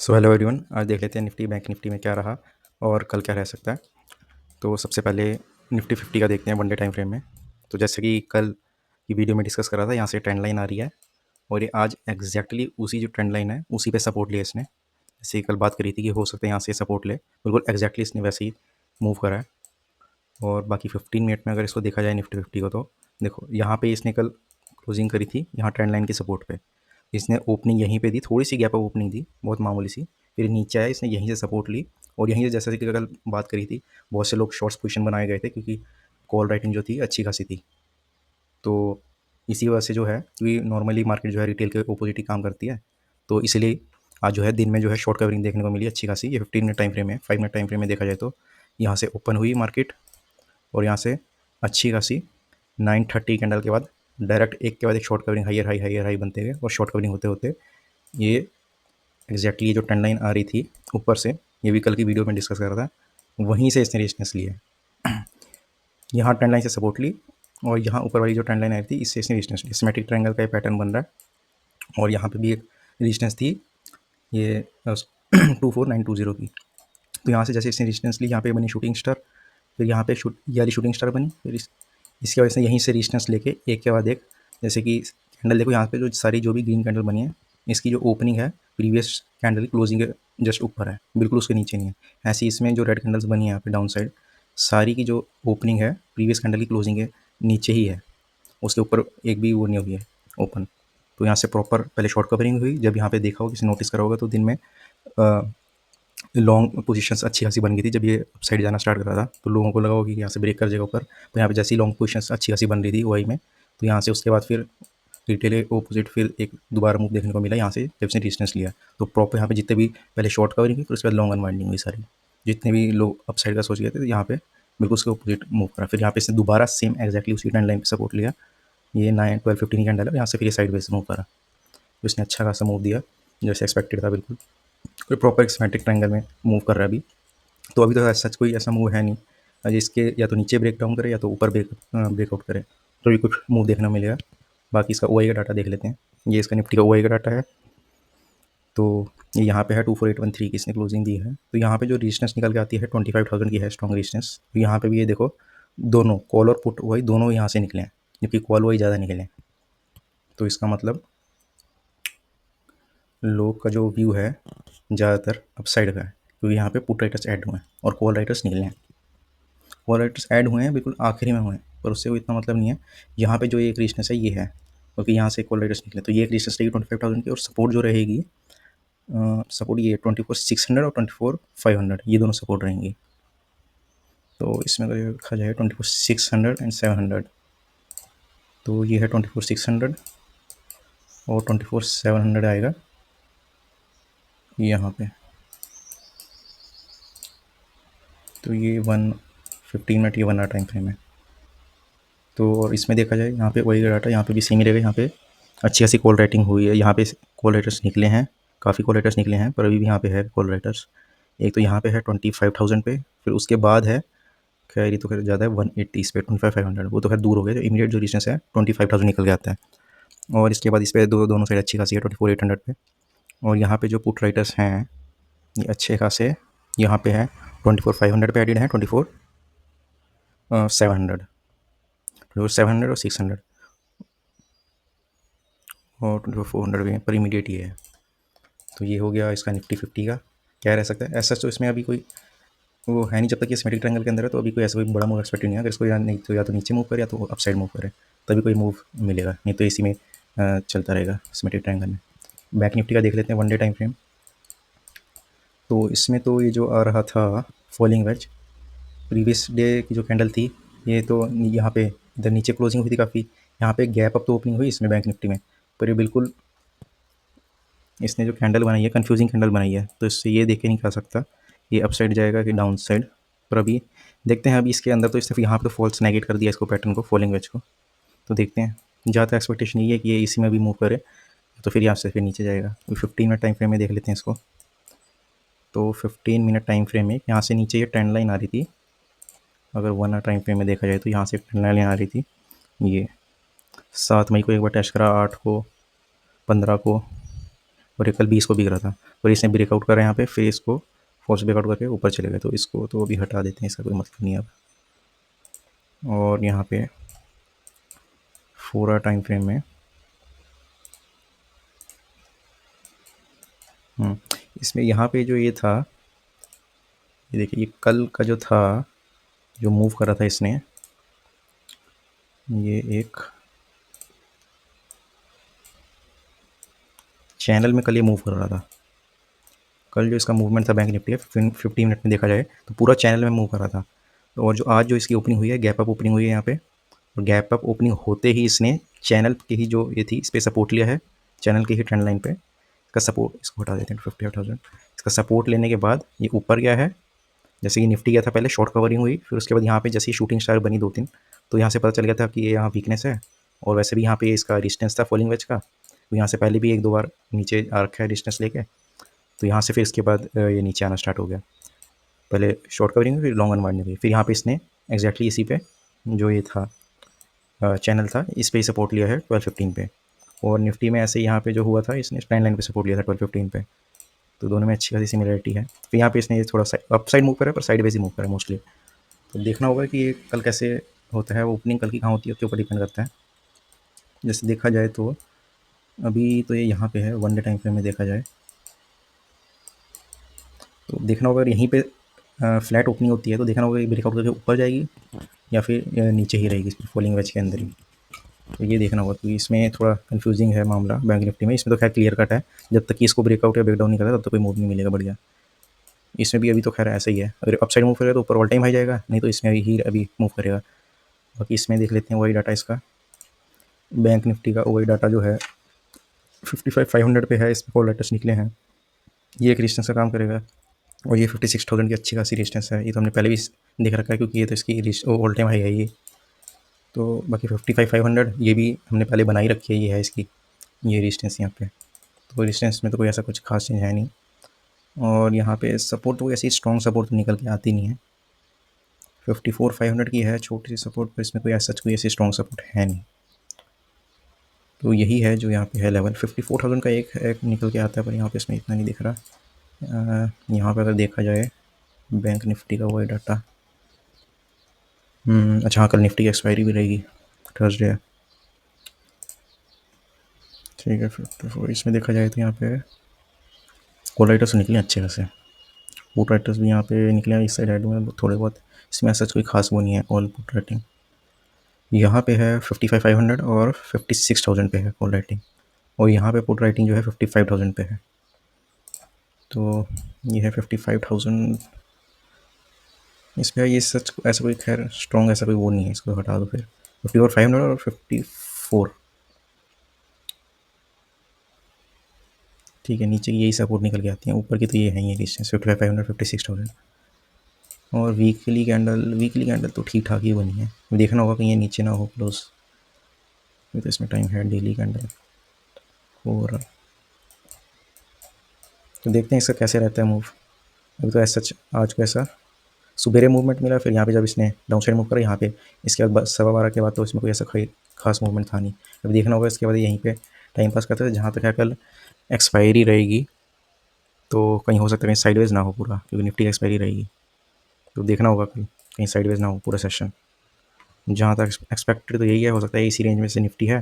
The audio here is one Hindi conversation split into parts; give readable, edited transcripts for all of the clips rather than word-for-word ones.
सो हेलो एवरीवन, आज देख लेते हैं निफ्टी बैंक निफ्टी में क्या रहा और कल क्या रह सकता है। तो सबसे पहले निफ्टी 50 का देखते हैं वन डे टाइम फ्रेम में। तो जैसे कि कल की वीडियो में डिस्कस करा था, यहाँ से ट्रेंड लाइन आ रही है और ये आज एग्जैक्टली उसी जो ट्रेंड लाइन है उसी पे सपोर्ट लिया इसने। जैसे कल बात करी थी कि हो सकता है यहाँ से सपोर्ट ले, बिल्कुल एग्जैक्टली इसने वैसे ही मूव करा है। और बाकी 15 मिनट में अगर इसको देखा जाए निफ्टी 50 को, तो देखो यहाँ पे इसने कल क्लोजिंग करी थी यहाँ ट्रेंड लाइन की सपोर्ट पे। इसने ओपनिंग यहीं पे दी, थोड़ी सी गैप अप ओपनिंग दी, बहुत मामूली सी। फिर नीचे आया, इसने यहीं से सपोर्ट ली और यहीं से जैसे कि कल बात करी थी, बहुत से लोग शॉर्ट्स पोजीशन बनाए गए थे क्योंकि कॉल राइटिंग जो थी अच्छी खासी थी। तो इसी वजह से जो है, क्योंकि नॉर्मली मार्केट जो है रिटेल के ऑपोजिट ही काम करती है, तो इसलिए आज जो है दिन में जो है शॉर्ट कवरिंग देखने को मिली अच्छी खासी। ये 15 मिनट टाइम फ्रेम है, 5 मिनट टाइम फ्रेम में देखा जाए तो यहाँ से ओपन हुई मार्केट और यहाँ से अच्छी खासी 9:30 कैंडल के बाद डायरेक्ट एक के बाद एक शॉर्ट कवरिंग हायर हाई बनते गए और शॉर्ट कवरिंग होते होते ये एग्जैक्टली ये जो ट्रेंड लाइन आ रही थी ऊपर से, ये भी कल की वीडियो में डिस्कस कर रहा था, वहीं से इसने रेजिस्टेंस ली है। यहाँ ट्रेंड लाइन से सपोर्ट ली और यहाँ ऊपर वाली जो ट्रेंड लाइन आई थी इससे इसने रेजिस्टेंस ली। सिमेट्रिक ट्रायंगल का ये पैटर्न बन रहा है और यहाँ पे भी एक रेजिस्टेंस थी, ये 24920 की। तो यहाँ से जैसे इसने रेजिस्टेंस ली, यहाँ पे बनी शूटिंग स्टार, फिर यहाँ पे ये वाली शूटिंग स्टार बनी, फिर इसकी वजह से यहीं से रेजिस्टेंस लेके एक के बाद एक, जैसे कि कैंडल देखो यहाँ पे जो सारी जो भी ग्रीन कैंडल बनी है, इसकी जो ओपनिंग है प्रीवियस कैंडल क्लोजिंग के जस्ट ऊपर है, बिल्कुल उसके नीचे नहीं है। ऐसी इसमें जो रेड कैंडल्स बनी है यहाँ पे डाउन साइड, सारी की जो ओपनिंग है प्रीवियस कैंडल की क्लोजिंग के नीचे ही है, उसके ऊपर एक भी वो नहीं हुई है ओपन। तो यहाँ से प्रॉपर पहले शॉर्ट कवरिंग हुई। जब यहाँ पे देखा होगा, किसी नोटिस करा होगा, तो दिन में लॉन्ग पोजीशंस अच्छी खासी बन गई थी। जब ये साइड जाना स्टार्ट कर रहा था तो लोगों को लगा होगा कि यहाँ से ब्रेक कर जाएगा ऊपर, तो यहाँ पे जैसी लॉन्ग पोजीशंस अच्छी खासी बन रही थी वाई में, तो यहाँ से उसके बाद फिर रिटेल के ऑपोजिट फिर एक दोबारा मूव देखने को मिला यहाँ से, जब इसने डिस्टेंस लिया। तो प्रॉपर यहाँ पे जितने भी पहले शॉर्ट कवरिंग हुई, फिर उसके बाद लॉन्ग अनवाइंडिंग हुई सारी, जितने भी लोग अप साइड का सोच गए थे, तो यहाँ पे बिल्कुल उसके ऑपोजिट मूव करा। फिर यहाँ पे इसने दोबारा सेम एग्जैक्टली उसी ट्रेंड लाइन पे सपोर्ट लिया, ये 9-12-15 कैंडल है, यहाँ से फिर ये साइड वेज मूव करा। तो इसने अच्छा खासा मूव दिया जैसे एक्सपेक्टेड था, बिल्कुल कोई प्रॉपर सिमेट्रिक ट्रायंगल में मूव कर रहा है अभी। तो अभी तो सच कोई ऐसा मूव है नहीं, इसके या तो नीचे ब्रेक डाउन करे या तो ऊपर ब्रेकआउट करे, तो भी कुछ मूव देखना मिलेगा। बाकी इसका ओ का डाटा देख लेते हैं। ये इसका निफ्टी का ओ का डाटा है। तो ये यहाँ पे है 24813 की इसने क्लोजिंग दी है। तो यहाँ पे जो रेजिस्टेंस निकल के आती है 25,000 की है स्ट्रॉन्ग रेजिस्टेंस। तो यहाँ पे भी ये देखो, दोनों कॉल और पुट वही दोनों यहाँ से निकले हैं, जबकि कॉल वही ज़्यादा निकले हैं। तो इसका मतलब लोग का जो व्यू है ज़्यादातर अपसाइड का है, क्योंकि यहाँ पे पुट राइटर्स ऐड हुए हैं और कॉल राइटर्स निकले हैं। कॉल राइटर्स ऐड हुए हैं बिल्कुल आखिरी में हुए हैं, पर उससे कोई इतना मतलब नहीं है। यहाँ पे जो एक रेजिस्टेंस है ये है, क्योंकि यहाँ से कॉल राइटर्स निकले, तो ये एक रेजिस्टेंस रहेगी 25,000 की, और सपोर्ट जो रहेगी, सपोर्ट ये 24,600 और 24,500, ये दोनों सपोर्ट रहेंगी। तो इसमें अगर देखा जाए 24,600 एंड 700, तो ये है 24,600 और 24,700 आएगा यहाँ पे। तो ये 1:15 ये 1 आवर टाइम फ्रेम है। तो और इसमें देखा जाए यहाँ पे वही डाटा, यहाँ पे भी सेम ही रहेगा। यहाँ पे अच्छी खासी कॉल राइटिंग हुई है, यहाँ पे कॉल राइटर्स निकले हैं, काफ़ी कॉल राइटर्स निकले हैं, पर अभी भी यहाँ पे है कॉल राइटर्स। एक तो यहाँ पे है 25,000 पे, फिर उसके बाद है, खैर ये तो खैर ज़्यादा है, 180 इस पे 25,500, वो तो खैर दूर हो गया। जो इमीडिएट जो डिस्टेंस है 25,000 निकल के आता है। और इसके बाद इस पर दोनों साइड अच्छी खासी है 24,800 पे। और यहाँ पे जो पुट राइटर्स हैं ये अच्छे खासे यहाँ पे है 24,500 पे एडिड है, 24,700 और 600 और 24,400 भी पर इमीडिएट ही है। तो ये हो गया इसका निफ्टी 50 का। क्या रह सकता है ऐसा, तो इसमें अभी कोई वो है नहीं, जब तक ये सिमेट्रिक ट्रायंगल के अंदर है, तो अभी कोई ऐसा कोई बड़ा मूव एक्सपेक्ट नहीं है। अगर इसको या तो नीचे मूव करे या तो अप साइड मूव करे, तभी कोई मूव मिलेगा, नहीं तो इसी में चलता रहेगा सिमेट्रिक ट्रायंगल में। बैंक निफ्टी का देख लेते हैं वन डे टाइम फ्रेम। तो इसमें तो ये जो आ रहा था फॉलिंग वेज, प्रीवियस डे की जो कैंडल थी, ये तो यहाँ पे इधर नीचे क्लोजिंग हुई थी काफ़ी, यहाँ पे गैप अप तो ओपनिंग हुई इसमें बैंक निफ्टी में, पर ये बिल्कुल इसने जो कैंडल बनाई है कंफ्यूजिंग कैंडल बनाई है, तो इससे ये देख के नहीं कह सकता ये अप साइड जाएगा कि डाउन साइड। पर अभी देखते हैं। अभी इसके अंदर तो सिर्फ यहाँ पे तो फॉल्स नेगेट कर दिया इसको, पैटर्न को, फॉलिंग वेज को। तो देखते हैं, ज़्यादा एक्सपेक्टेशन ये है कि ये इसी में भी मूव करे, तो फिर यहाँ से फिर नीचे जाएगा। तो 15 मिनट टाइम फ्रेम में देख लेते हैं इसको। तो 15 मिनट टाइम फ्रेम में यहाँ से नीचे ये ट्रेंड लाइन आ रही थी। अगर 1 आवर टाइम फ्रेम में देखा जाए तो यहाँ से ट्रेंड लाइन आ रही थी, ये 7 मई को एक बार टेस्ट करा, 8 को, 15 को, और ये कल 20 को बिक रहा था, और इसने ब्रेकआउट करा यहाँ पे, फिर इसको फोर्स ब्रेकआउट करके ऊपर चले गए, तो इसको तो अभी हटा देते हैं, इसका कोई मतलब नहीं है अब। और यहाँ पे 4 आवर टाइम फ्रेम में इसमें यहाँ पे जो ये था, ये देखिए, ये कल का जो था, जो मूव करा था इसने, ये एक चैनल में कल ये मूव कर रहा था। कल जो इसका मूवमेंट था बैंक निफ्टी है 50 मिनट में देखा जाए तो पूरा चैनल में मूव कर रहा था। और जो आज जो इसकी ओपनिंग हुई है, गैप अप ओपनिंग हुई है यहाँ पे, और गैप अप ओपनिंग होते ही इसने चैनल की ही जो ये थी इस पर सपोर्ट लिया है, चैनल की ही ट्रेंड लाइन पे इसका सपोर्ट, इसको हटा देते हैं 58,000। इसका सपोर्ट लेने के बाद ये ऊपर गया है, जैसे कि निफ्टी गया था पहले, शॉर्ट कवरिंग हुई, फिर उसके बाद यहाँ पे जैसे ही शूटिंग स्टार बनी 2-3, तो यहाँ से पता चल गया था कि ये यहाँ वीकनेस है। और वैसे भी यहाँ पे इसका डिस्टेंस था फॉलिंग वेज का, तो यहाँ से पहले भी 1-2 बार नीचे आ रखा है डिस्टेंस लेके, तो यहाँ से फिर इसके बाद ये नीचे आना स्टार्ट हो गया। पहले शॉर्ट कवरिंग हुई, फिर लॉन्ग अनवाइंडिंग हुई, फिर यहाँ पे इसने एग्जैक्टली इसी पे जो ये था चैनल था, इस पे ही सपोर्ट लिया है 12-15 पे। और निफ्टी में ऐसे यहाँ पे जो हुआ था, इसने ट्रेंड लाइन पे सपोर्ट लिया था 12-15 पे, तो दोनों में अच्छी खासी सिमिलरिटी है। फिर यहाँ पे इसने ये थोड़ा सा अप साइड मूव करा है, पर साइड वेज ही मूव करा है मोस्टली। तो देखना होगा कि ये कल कैसे होता है, वो ओपनिंग कल की कहाँ होती है उसके ऊपर डिपेंड करता है। जैसे देखा जाए तो अभी तो ये यहाँ पे है, 1 डे टाइम फ्रेम में देखा जाए तो देखना होगा, यहीं पे फ्लैट ओपनिंग होती है तो देखना होगा कि ब्रेकआउट करके ऊपर जाएगी या फिर नीचे ही रहेगी फॉलिंग वेज के अंदर ही। तो ये देखना होगा, क्योंकि इसमें थोड़ा कंफ्यूजिंग है मामला बैंक निफ्टी में। इसमें तो खैर क्लियर कट है, जब तक कि इसको ब्रेकआउट या ब्रेकडाउन नहीं करता तब तक कोई मूव नहीं मिलेगा बढ़िया। इसमें भी अभी तो खैर ऐसा ही है, अगर अपसाइड मूव करेगा तो ऊपर ऑल टाइम हाई जाएगा, नहीं तो इसमें ही अभी मूव करेगा। बाकी इसमें देख लेते हैं वही डाटा इसका, बैंक निफ्टी का वही डाटा जो है 55,500 पे है, इसमें कॉल लेटर्स निकले हैं, ये एक रेजिस्टेंस का काम करेगा। और ये 56,000 की अच्छी खासी रेजिस्टेंस है, ये तो हमने पहले भी देख रखा है क्योंकि ये तो इसकी ऑल टाइम हाई है ये। तो बाकी 55,500 ये भी हमने पहले बनाई रखी है, ये है इसकी ये रेजिस्टेंस यहाँ पे। तो रेजिस्टेंस में तो कोई ऐसा कुछ खास चेंज है नहीं। और यहाँ पे सपोर्ट तो ऐसी स्ट्रॉन्ग सपोर्ट तो निकल के आती नहीं है, 54,500 की है छोटी सी सपोर्ट, पर इसमें कोई ऐसा कोई ऐसी स्ट्रॉन्ग सपोर्ट है नहीं। तो यही है जो यहाँ पे है लेवल 54,000 का, एक निकल के आता है, पर यहाँ पे इसमें इतना नहीं दिख रहा। यहाँ पे अगर देखा जाए बैंक निफ्टी का वही डाटा, अच्छा हाँ, कल निफ्टी की एक्सपायरी भी रहेगी, थर्सडे है, ठीक है। 54 इसमें देखा जाए तो यहाँ पे कॉल राइटर्स निकले अच्छे खासे, पुट राइटर्स भी यहाँ पे निकले हैं इस साइड हेड में थोड़े बहुत, इसमें ऐसा कोई खास वो नहीं है। ऑल पुट राइटिंग यहाँ पे है 55,500 और 56,000 पे है कॉल राइटिंग, और यहाँ पे पुट राइटिंग जो है 55,000 पे है। तो ये है 55,000, इसमें ये सच ऐसा कोई खैर स्ट्रॉन्ग ऐसा कोई वो नहीं है, इसको हटा दो फिर। 54,500 और 54, ठीक है, नीचे की यही सपोर्ट निकल के आती हैं, ऊपर की तो ये है ये डिस्टेंस 55,500 56,000। और वीकली कैंडल तो ठीक ठाक ही बनी है, देखना होगा कहीं ये नीचे ना हो क्लोज, तो इसमें टाइम है। डेली कैंडल और तो देखते हैं इसका कैसे रहता है मूव। अभी तो ऐसा आज को ऐसा सुबेरे मूवमेंट मिला, फिर यहाँ पे जब इसने डाउन साइड मूव करा यहाँ पे, इसके बाद 12:15 के बाद तो इसमें कोई ऐसा खास मूवमेंट था नहीं। अभी देखना होगा इसके बाद यहीं पे टाइम पास करते थे, जहाँ तक है कल एक्सपायरी रहेगी तो कहीं हो सकता है कहीं साइडवेज ना हो पूरा, क्योंकि निफ्टी एक्सपायरी रहेगी, तो देखना होगा कल कहीं साइडवेज ना हो पूरा सेशन। जहाँ तक एक्सपेक्टेड तो यही है, हो सकता है इसी रेंज में से निफ्टी है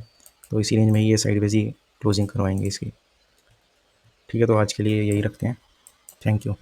तो इसी रेंज में ही ये साइडवेज ही क्लोजिंग करवाएंगे इसकी। ठीक है, तो आज के लिए यही रखते हैं, थैंक यू।